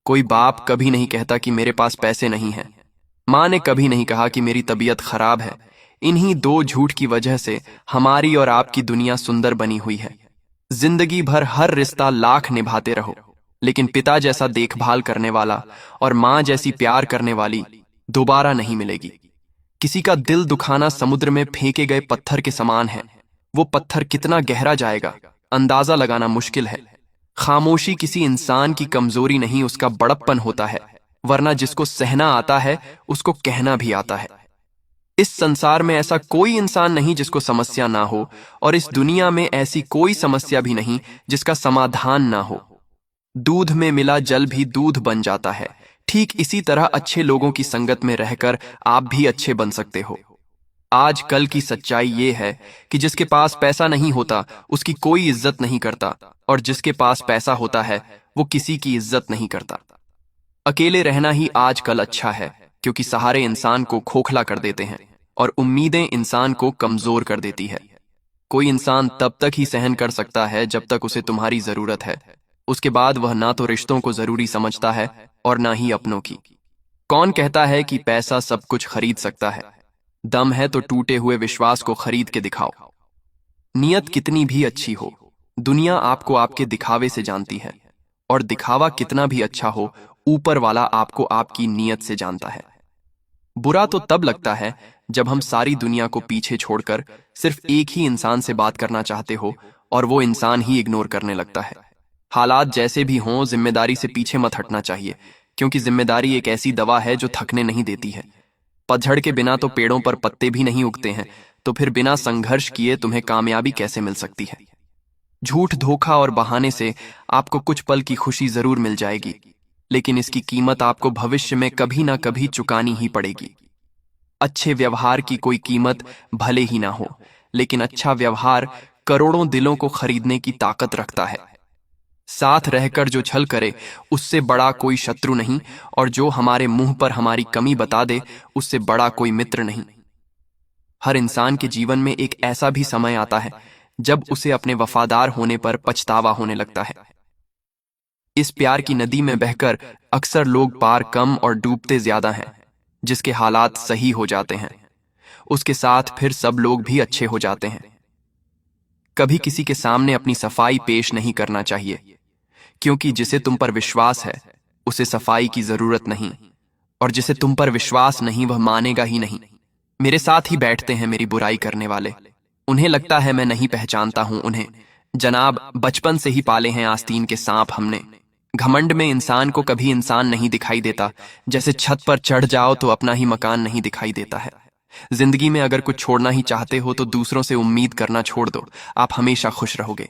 कोई बाप कभी नहीं कहता कि मेरे पास पैसे नहीं हैं। माँ ने कभी नहीं कहा कि मेरी तबीयत खराब है। इन्हीं दो झूठ की वजह से हमारी और आपकी दुनिया सुंदर बनी हुई है। जिंदगी भर हर रिश्ता लाख निभाते रहो, लेकिन पिता जैसा देखभाल करने वाला और माँ जैसी प्यार करने वाली दोबारा नहीं मिलेगी। किसी का दिल दुखाना समुद्र में फेंके गए पत्थर के समान है। वो पत्थर कितना गहरा जाएगा, अंदाजा लगाना मुश्किल है। खामोशी किसी इंसान की कमजोरी नहीं, उसका बड़प्पन होता है। वरना जिसको सहना आता है उसको कहना भी आता है। इस संसार में ऐसा कोई इंसान नहीं जिसको समस्या ना हो, और इस दुनिया में ऐसी कोई समस्या भी नहीं जिसका समाधान ना हो। दूध में मिला जल भी दूध बन जाता है। ठीक इसी तरह अच्छे लोगों की संगत में रहकर आप भी अच्छे बन सकते हो। आज कल की सच्चाई ये है कि जिसके पास पैसा नहीं होता उसकी कोई इज्जत नहीं करता, और जिसके पास पैसा होता है वो किसी की इज्जत नहीं करता। अकेले रहना ही आजकल अच्छा है, क्योंकि सहारे इंसान को खोखला कर देते हैं और उम्मीदें इंसान को कमजोर कर देती है। कोई इंसान तब तक ही सहन कर सकता है जब तक उसे तुम्हारी जरूरत है। उसके बाद वह ना तो रिश्तों को जरूरी समझता है और ना ही अपनों की। कौन कहता है कि पैसा सब कुछ खरीद सकता है? दम है तो टूटे हुए विश्वास को खरीद के दिखाओ। नियत कितनी भी अच्छी हो, दुनिया आपको आपके दिखावे से जानती है, और दिखावा कितना भी अच्छा हो, ऊपर वाला आपको आपकी नीयत से जानता है। बुरा तो तब लगता है जब हम सारी दुनिया को पीछे छोड़कर सिर्फ एक ही इंसान से बात करना चाहते हो और वो इंसान ही इग्नोर करने लगता है। हालात जैसे भी हों, जिम्मेदारी से पीछे मत हटना चाहिए, क्योंकि जिम्मेदारी एक ऐसी दवा है जो थकने नहीं देती है। पतझड़ के बिना तो पेड़ों पर पत्ते भी नहीं उगते हैं, तो फिर बिना संघर्ष किए तुम्हें कामयाबी कैसे मिल सकती है? झूठ, धोखा और बहाने से आपको कुछ पल की खुशी जरूर मिल जाएगी, लेकिन इसकी कीमत आपको भविष्य में कभी ना कभी चुकानी ही पड़ेगी। अच्छे व्यवहार की कोई कीमत भले ही ना हो, लेकिन अच्छा व्यवहार करोड़ों दिलों को खरीदने की ताकत रखता है। साथ रहकर जो छल करे उससे बड़ा कोई शत्रु नहीं, और जो हमारे मुंह पर हमारी कमी बता दे उससे बड़ा कोई मित्र नहीं। हर इंसान के जीवन में एक ऐसा भी समय आता है जब उसे अपने वफादार होने पर पछतावा होने लगता है। इस प्यार की नदी में बहकर अक्सर लोग पार कम और डूबते ज्यादा हैं। जिसके हालात सही हो जाते हैं उसके साथ फिर सब लोग भी अच्छे हो जाते हैं। कभी किसी के सामने अपनी सफाई पेश नहीं करना चाहिए, क्योंकि जिसे तुम पर विश्वास है उसे सफाई की जरूरत नहीं, और जिसे तुम पर विश्वास नहीं वह मानेगा ही नहीं। मेरे साथ ही बैठते हैं मेरी बुराई करने वाले। उन्हें लगता है मैं नहीं पहचानता हूं उन्हें। जनाब, बचपन से ही पाले हैं आस्तीन के सांप हमने। घमंड में इंसान को कभी इंसान नहीं दिखाई देता। जैसे छत पर चढ़ जाओ तो अपना ही मकान नहीं दिखाई देता है। जिंदगी में अगर कुछ छोड़ना ही चाहते हो तो दूसरों से उम्मीद करना छोड़ दो, आप हमेशा खुश रहोगे।